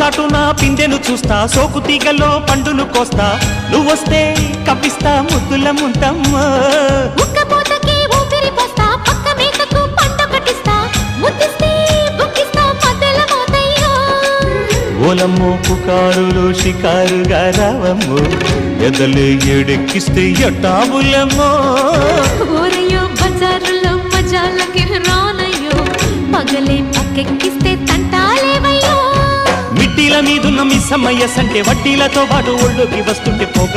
చాటున పిందెను చూస్తా, సోకు తీగల్లో పండును కోస్తా, నువ్వొస్తే కప్పిస్తా ముద్దుల ముంతమ్మ. ఉక్కపోతకి ఊపిరి పోస్తా, పక్క మేకకు పంట కట్టిస్తా, ముద్దిస్తే బుక్కిస్తా మధ్యల మోతయ్యో. ఓలమ్మో పుకారులు షికారుగా రావమ్మో, ఎదలే ఏడెక్కిస్తే ఎట్టాబులమ్మో. ఊరయ్యో బజారులో మజాలకి రానయ్యో, పగలే పక్కెక్కిస్తే తంటాలేవయ్యో. మిట్టిల మీదున్న మిస్సమ్మయ్య సంటే వడ్డీలతో పాటు ఒళ్ళోకి వస్తుంటే పోగ